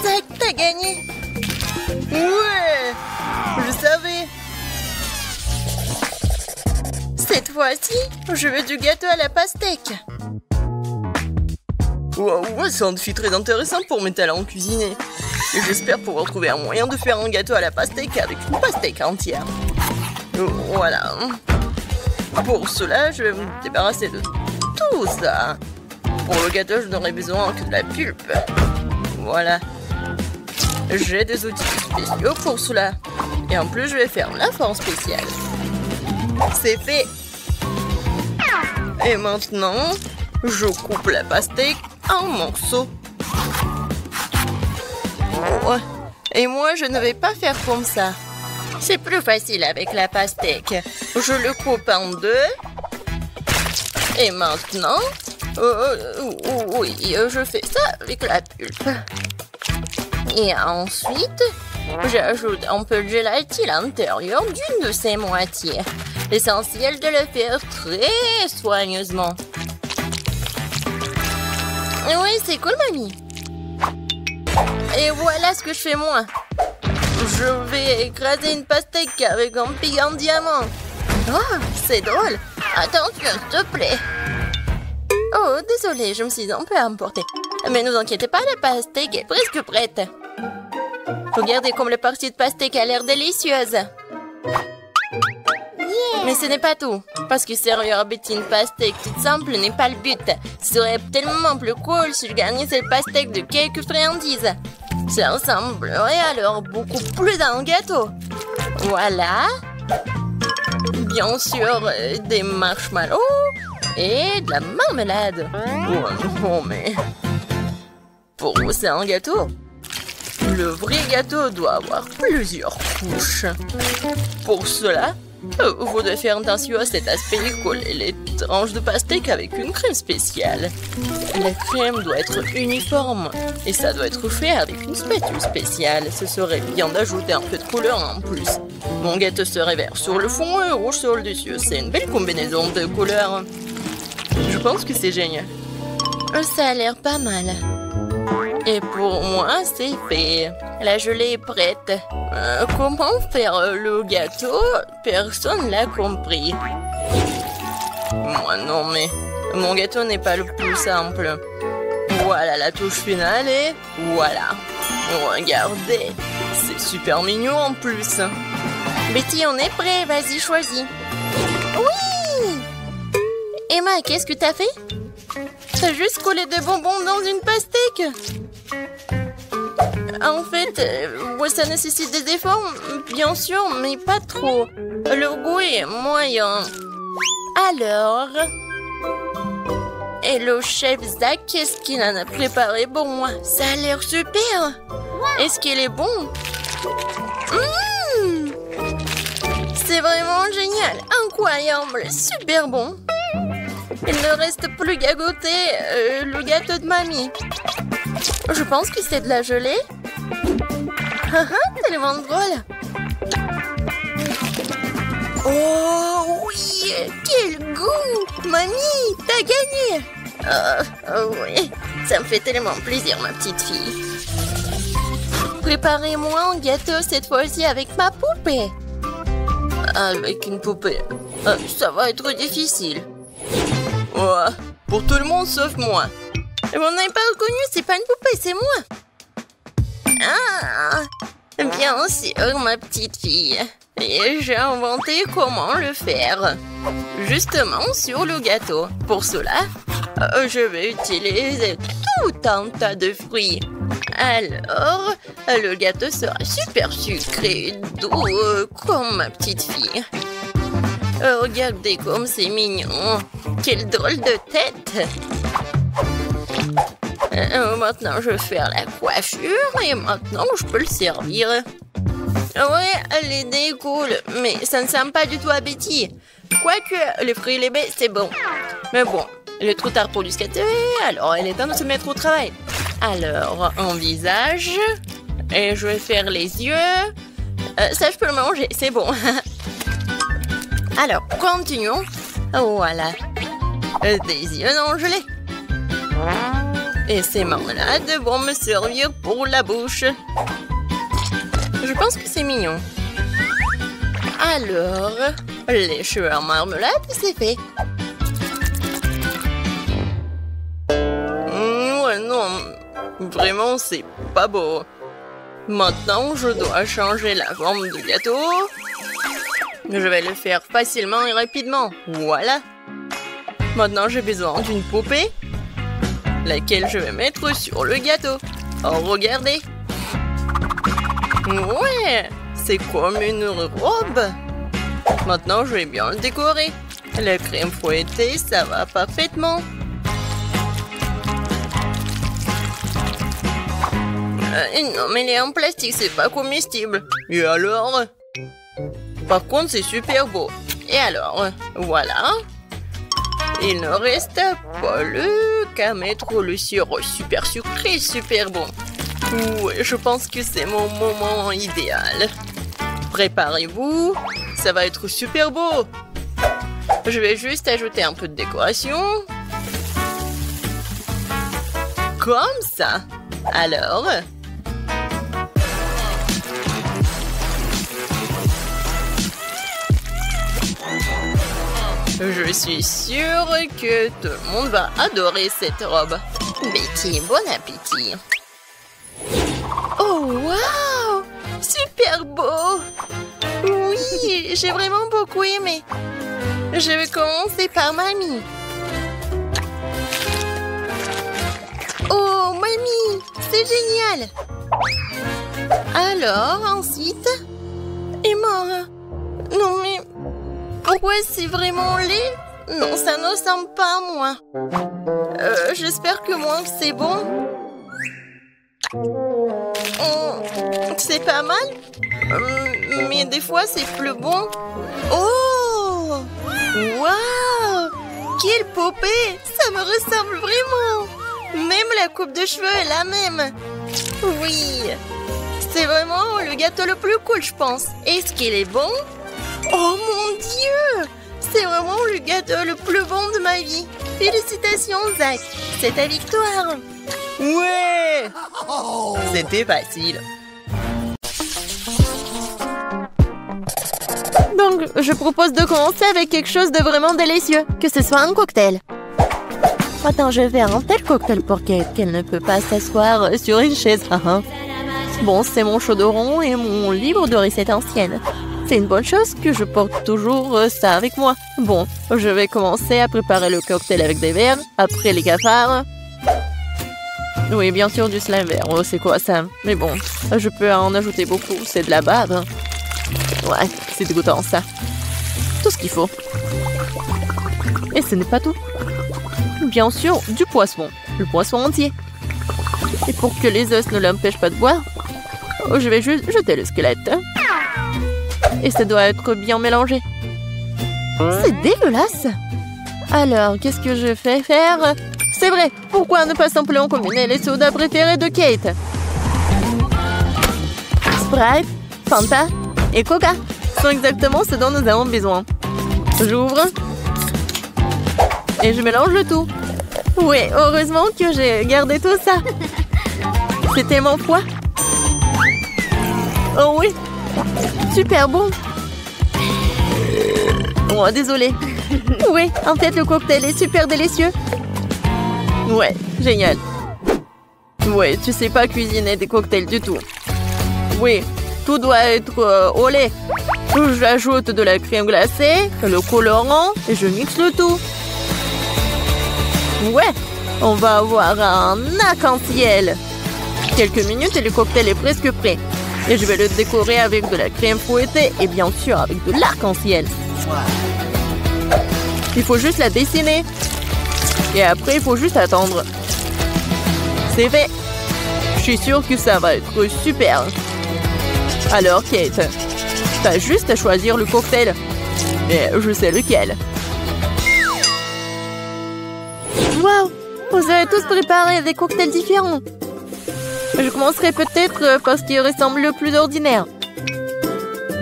Zach, t'as gagné. Ouais! Je savais. Cette fois-ci, je veux du gâteau à la pastèque. Wow, c'est un défi très intéressant pour mes talents en cuisiner. Et j'espère pouvoir trouver un moyen de faire un gâteau à la pastèque avec une pastèque entière. Voilà. Pour cela, je vais me débarrasser de tout ça. Pour le gâteau, je n'aurai besoin que de la pulpe. Voilà. J'ai des outils spéciaux pour cela. Et en plus, je vais faire la forme spéciale. C'est fait. Et maintenant, je coupe la pastèque en morceaux. Oh. Et moi, je ne vais pas faire comme ça. C'est plus facile avec la pastèque. Je le coupe en deux. Et maintenant, oui, je fais ça avec la pulpe. Et ensuite, j'ajoute un peu de gélatine à l'intérieur d'une de ses moitiés. L'essentiel de le faire très soigneusement. Oui, c'est cool, mamie. Et voilà ce que je fais moi. Je vais écraser une pastèque avec un pic en diamant. Oh, c'est drôle. Attention, s'il te plaît. Oh, désolée, je me suis un peu emportée. Mais ne vous inquiétez pas, la pastèque est presque prête. Regardez comme la partie de pastèque a l'air délicieuse. Mais ce n'est pas tout. Parce que servir à Betty une pastèque toute simple n'est pas le but. Ce serait tellement plus cool si je gagnais cette pastèque de quelques friandises. Ça ressemblerait alors beaucoup plus à un gâteau. Voilà. Bien sûr, des marshmallows et de la marmelade. Oh, mais... Pour vous, c'est un gâteau. Le vrai gâteau doit avoir plusieurs couches. Pour cela, vous devez faire attention à cet aspect et coller les tranches de pastèque avec une crème spéciale. La crème doit être uniforme et ça doit être fait avec une spatule spéciale. Ce serait bien d'ajouter un peu de couleur en plus. Mon gâteau serait vert sur le fond et rouge sur le dessus. C'est une belle combinaison de couleurs. Je pense que c'est génial. Ça a l'air pas mal. Et pour moi, c'est fait. La gelée est prête. Comment faire le gâteau? Personne l'a compris. Moi non, mais mon gâteau n'est pas le plus simple. Voilà la touche finale et voilà. Regardez, c'est super mignon en plus. Betty, on est prêt, vas-y, choisis. Oui! Emma, qu'est-ce que t'as fait? T'as juste collé des bonbons dans une pastèque. En fait, ça nécessite des efforts, bien sûr, mais pas trop. Le goût est moyen. Alors... Et le chef Zach, qu'est-ce qu'il en a préparé pour moi? Ça a l'air super. Est-ce qu'il est bon? C'est vraiment génial, incroyable, super bon. Il ne reste plus qu'à goûter le gâteau de mamie. Je pense que c'est de la gelée. Tellement drôle. Oh oui, quel goût! Mamie, t'as gagné! Oui, ça me fait tellement plaisir, ma petite fille. Préparez-moi un gâteau cette fois-ci avec ma poupée. Avec une poupée, ça va être difficile. Oh, pour tout le monde sauf moi. Vous n'avez pas reconnu, c'est pas une poupée, c'est moi. Ah, bien sûr, ma petite fille. Et j'ai inventé comment le faire. Justement sur le gâteau. Pour cela, je vais utiliser tout un tas de fruits. Alors, le gâteau sera super sucré, doux, comme ma petite fille. Regardez comme c'est mignon. Quelle drôle de tête. Maintenant, je vais faire la coiffure et maintenant, je peux le servir. Ouais, l'idée est cool, mais ça ne ressemble pas du tout à Betty. Quoique, les fruits et les baies, c'est bon. Mais bon, il est trop tard pour du skater, alors il est temps de se mettre au travail. Alors, un visage, et je vais faire les yeux. Ça, je peux le manger, c'est bon. Alors, continuons. Voilà. Des yeux en gelée. Et ces marmelades vont me servir pour la bouche. Je pense que c'est mignon. Alors, les cheveux en marmelade, c'est fait. Ouais, non. Vraiment, c'est pas beau. Maintenant, je dois changer la forme du gâteau. Je vais le faire facilement et rapidement. Voilà. Maintenant, j'ai besoin d'une poupée, laquelle je vais mettre sur le gâteau. Oh, regardez. Ouais, c'est comme une robe. Maintenant, je vais bien le décorer. La crème fouettée, ça va parfaitement. Non, mais elle est en plastique, c'est pas comestible. Et alors? Par contre, c'est super beau. Et alors? Voilà. Il ne reste pas qu'à mettre le sirop super sucré, super bon. Ouais, je pense que c'est mon moment idéal. Préparez-vous, ça va être super beau. Je vais juste ajouter un peu de décoration. Comme ça. Alors... Je suis sûre que tout le monde va adorer cette robe. Betty, bon appétit. Oh, waouh! Super beau! Oui, j'ai vraiment beaucoup aimé. Je vais commencer par mamie. Oh, mamie, c'est génial! Alors, ensuite... Emma... Non, mais... Pourquoi c'est vraiment laid? Non, ça ne ressemble pas à moi. J'espère que moi, c'est bon. C'est pas mal. Mais des fois, c'est plus bon. Oh! Waouh! Quelle poupée! Ça me ressemble vraiment! Même la coupe de cheveux est la même. Oui! C'est vraiment le gâteau le plus cool, je pense. Est-ce qu'il est bon? Oh mon Dieu! C'est vraiment le gâteau le plus bon de ma vie. Félicitations, Zach. C'est ta victoire. Ouais! C'était facile. Donc, je propose de commencer avec quelque chose de vraiment délicieux. Que ce soit un cocktail. Attends, je vais faire un tel cocktail pour Kate qu'elle ne peut pas s'asseoir sur une chaise. Bon, c'est mon chaudron et mon livre de recettes anciennes. C'est une bonne chose que je porte toujours ça avec moi. Bon, je vais commencer à préparer le cocktail avec des verres, après les cafards. Oui, bien sûr, du slime vert. Oh, c'est quoi ça? Mais bon, je peux en ajouter beaucoup. C'est de la bave. Ouais, c'est dégoûtant ça. Tout ce qu'il faut. Et ce n'est pas tout. Bien sûr, du poisson. Le poisson entier. Et pour que les os ne l'empêchent pas de boire, je vais juste jeter le squelette. Et ça doit être bien mélangé. C'est dégueulasse. Alors, qu'est-ce que je fais faire? C'est vrai, pourquoi ne pas simplement combiner les sodas préférés de Kate? Sprite, Fanta et Coca sont exactement ce dont nous avons besoin. J'ouvre. Et je mélange le tout. Oui, heureusement que j'ai gardé tout ça. C'est tellement froid. Oh oui. Super bon. Oh, désolé. Oui, en fait, le cocktail est super délicieux. Ouais, génial. Ouais, tu sais pas cuisiner des cocktails du tout. Oui, tout doit être au lait. J'ajoute de la crème glacée, le colorant et je mixe le tout. Ouais, on va avoir un arc-en-ciel. Quelques minutes et le cocktail est presque prêt. Et je vais le décorer avec de la crème fouettée et bien sûr avec de l'arc-en-ciel. Il faut juste la dessiner. Et après, il faut juste attendre. C'est fait. Je suis sûre que ça va être super. Alors, Kate, t'as juste à choisir le cocktail. Et je sais lequel. Waouh! Vous avez tous préparé des cocktails différents. Je commencerai peut-être par ce qui ressemble le plus ordinaire.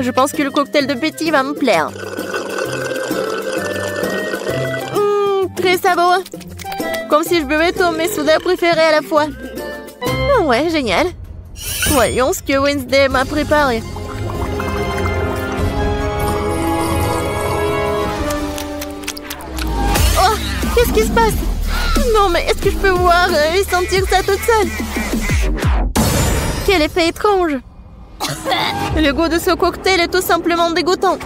Je pense que le cocktail de Betty va me plaire. Très savoureux. Comme si je buvais tous mes sodas préférés à la fois. Ouais, génial. Voyons ce que Wednesday m'a préparé. Oh, qu'est-ce qui se passe? Non, mais est-ce que je peux voir et sentir ça toute seule? Quel effet étrange. Le goût de ce cocktail est tout simplement dégoûtant.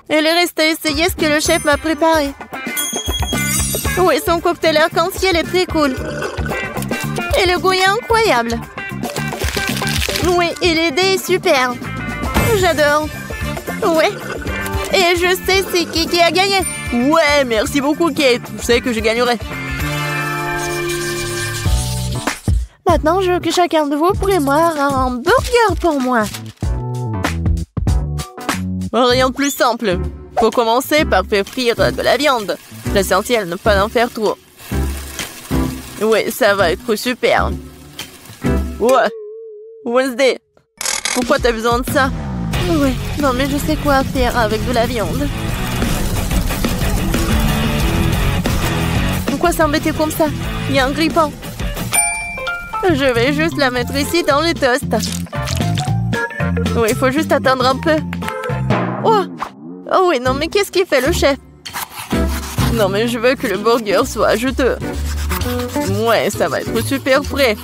Il reste à essayer ce que le chef m'a préparé. Oui, son cocktail arc-en-ciel est très cool. Et le goût est incroyable. Oui, et l'idée est super. J'adore. Ouais. Et je sais c'est qui a gagné. Ouais, merci beaucoup, Kate. Je sais que je gagnerai. Maintenant, je veux que chacun de vous prépare un burger pour moi. Rien de plus simple. Faut commencer par faire frire de la viande. L'essentiel, ne pas en faire trop. Ouais, ça va être super. Ouais. Wednesday, pourquoi t'as besoin de ça? Ouais, non mais je sais quoi faire avec de la viande. Pourquoi s'embêter comme ça? Il y a un grille-pain. Je vais juste la mettre ici dans le toast. Oui, il faut juste attendre un peu. Oh! Oh oui, non mais qu'est-ce qu'il fait le chef? Non, mais je veux que le burger soit juteux. Ouais, ça va être super frais.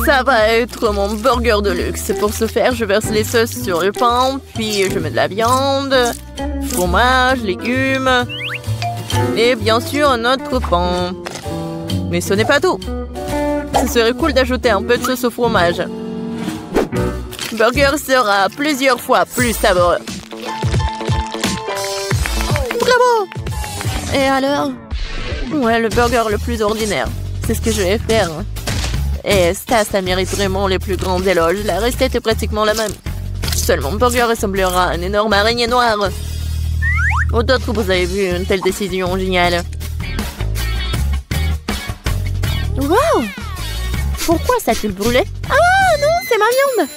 Ça va être mon burger de luxe. Pour ce faire, je verse les sauces sur le pain, puis je mets de la viande, fromage, légumes et bien sûr un autre pain. Mais ce n'est pas tout. Ce serait cool d'ajouter un peu de sauce au fromage. Le burger sera plusieurs fois plus savoureux. Bravo! Et alors? Ouais, le burger le plus ordinaire. C'est ce que je vais faire. Et ça mérite vraiment les plus grands éloges. La recette est pratiquement la même. Seul mon burger ressemblera à une énorme araignée noire. Ou d'autres, vous avez vu une telle décision géniale. Wow! Pourquoi ça a-t-il brûlé? Ah non, c'est ma viande!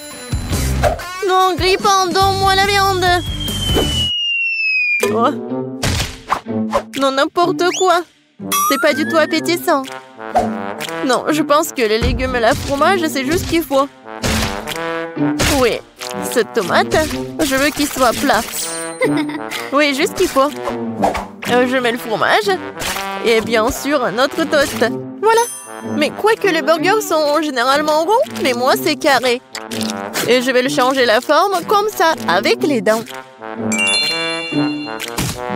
Non, Grippin, donne-moi la viande! Oh. Non, n'importe quoi! C'est pas du tout appétissant. Non, je pense que les légumes et le fromage, c'est juste ce qu'il faut. Oui, cette tomate, je veux qu'il soit plat. Oui, juste ce qu'il faut. Je mets le fromage et bien sûr un autre toast. Voilà. Mais quoique les burgers sont généralement ronds, mais moi c'est carré. Et je vais le changer la forme comme ça, avec les dents.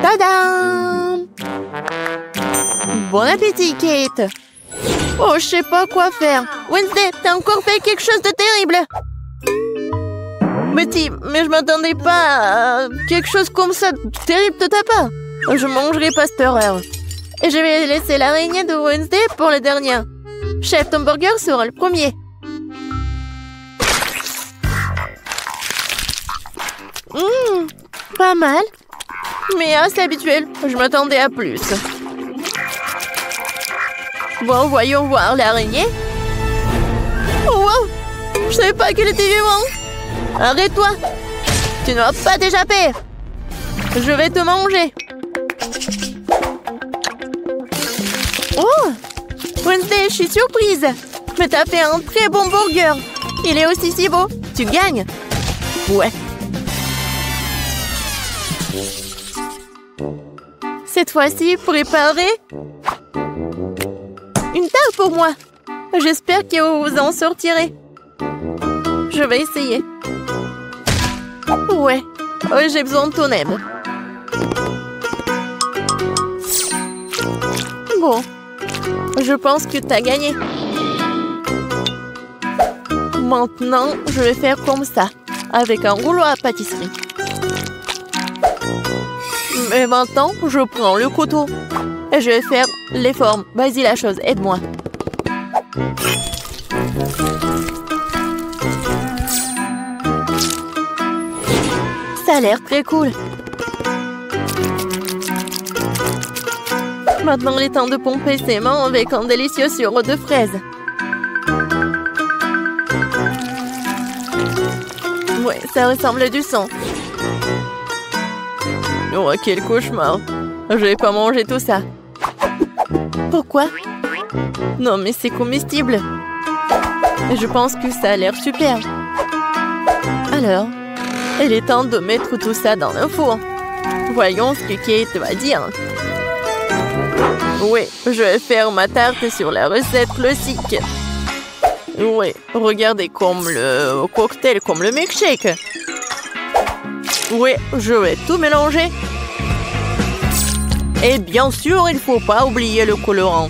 Tadam! Bon appétit, Kate! Oh, je sais pas quoi faire. Wednesday, t'as encore fait quelque chose de terrible! Mais je m'attendais pas à quelque chose comme ça terrible de ta part. Je mangerai pas cette horreur. Et je vais laisser l'araignée de Wednesday pour la dernière. Chef, ton burger sera le premier. Pas mal. Mais assez habituel. Je m'attendais à plus. Bon, voyons voir l'araignée. Oh, wow! Je savais pas qu'elle était vivante. Arrête-toi. Tu n'auras pas d'échapper. Je vais te manger. Oh! Wednesday, je suis surprise. Mais t'as fait un très bon burger. Il est aussi si beau. Tu gagnes. Ouais. Cette fois-ci, préparez une tarte pour moi. J'espère que vous en sortirez. Je vais essayer. Ouais, j'ai besoin de ton aide. Bon, je pense que t'as gagné. Maintenant, je vais faire comme ça, avec un rouleau à pâtisserie. Mais maintenant, je prends le couteau et je vais faire les formes. Vas-y la chose, aide-moi. Ça a l'air très cool. Maintenant, il est temps de pomper ses mains avec un délicieux sirop de fraises. Ouais, ça ressemble à du sang. Oh, quel cauchemar. Je vais pas manger tout ça. Pourquoi? Non, mais c'est comestible. Je pense que ça a l'air super. Alors, il est temps de mettre tout ça dans le four. Voyons ce que Kate va dire. Oui, je vais faire ma tarte sur la recette classique. Oui, regardez comme le cocktail, comme le milkshake. Oui, je vais tout mélanger. Et bien sûr, il faut pas oublier le colorant.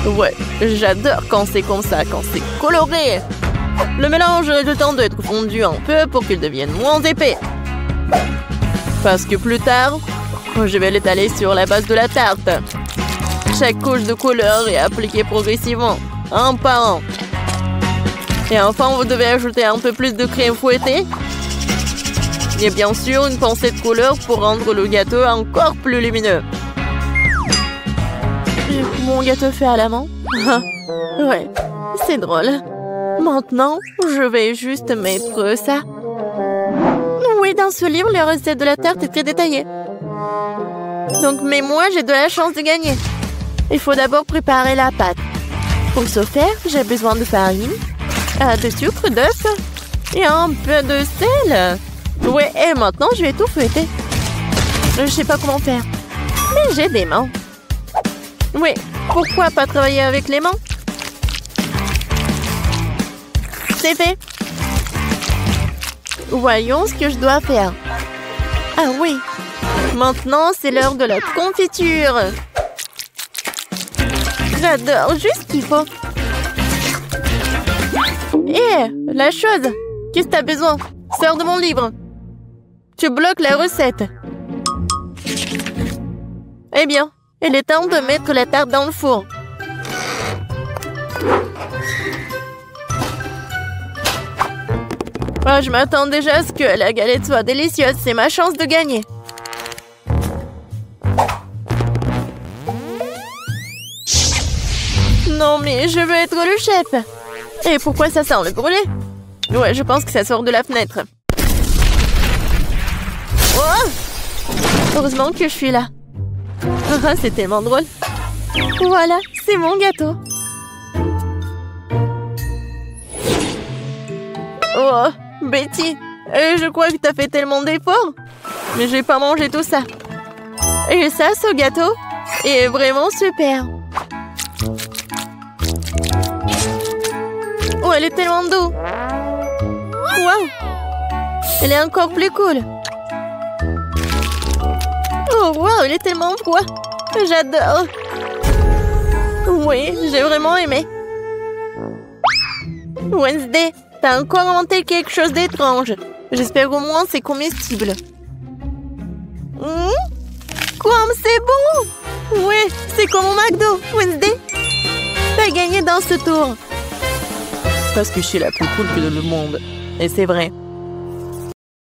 Ouais, j'adore quand c'est comme ça, quand c'est coloré. Le mélange a le temps d'être fondu un peu pour qu'il devienne moins épais. Parce que plus tard, je vais l'étaler sur la base de la tarte. Chaque couche de couleur est appliquée progressivement, un par un. Et enfin, vous devez ajouter un peu plus de crème fouettée. Et bien sûr, une pincée de couleur pour rendre le gâteau encore plus lumineux. Mon gâteau fait à la main. Ouais, c'est drôle. Maintenant, je vais juste mettre ça. Oui, dans ce livre, les recettes de la tarte est très détaillée. Donc, mais moi, j'ai de la chance de gagner. Il faut d'abord préparer la pâte. Pour ce faire, j'ai besoin de farine, de sucre, d'œufs et un peu de sel. Ouais, et maintenant, je vais tout fouetter. Je sais pas comment faire. Mais j'ai des mains. Oui, pourquoi pas travailler avec les mains? C'est fait. Voyons ce que je dois faire. Ah oui. Maintenant, c'est l'heure de la confiture. J'adore, juste ce qu'il faut. Hé, la chose. Qu'est-ce que t'as besoin? Sors de mon livre. Tu bloques la recette. Eh bien, il est temps de mettre la tarte dans le four. Oh, je m'attends déjà à ce que la galette soit délicieuse. C'est ma chance de gagner. Non, mais je veux être le chef. Et pourquoi ça sent le brûlé? Ouais, je pense que ça sort de la fenêtre. Oh! Heureusement que je suis là. Ah, c'est tellement drôle. Voilà, c'est mon gâteau. Oh, Betty, je crois que t'as fait tellement d'efforts. Mais j'ai pas mangé tout ça. Et ça, ce gâteau est vraiment super. Oh, elle est tellement douce. Wow. Elle est encore plus cool. Oh, wow, elle est tellement froid. J'adore. Oui, j'ai vraiment aimé. Wednesday, t'as encore inventé quelque chose d'étrange. J'espère au moins c'est comestible. Quoi, c'est bon? Oui, c'est comme au McDo, Wednesday. T'as gagné dans ce tour. Parce que je suis la plus cool que le monde. Et c'est vrai.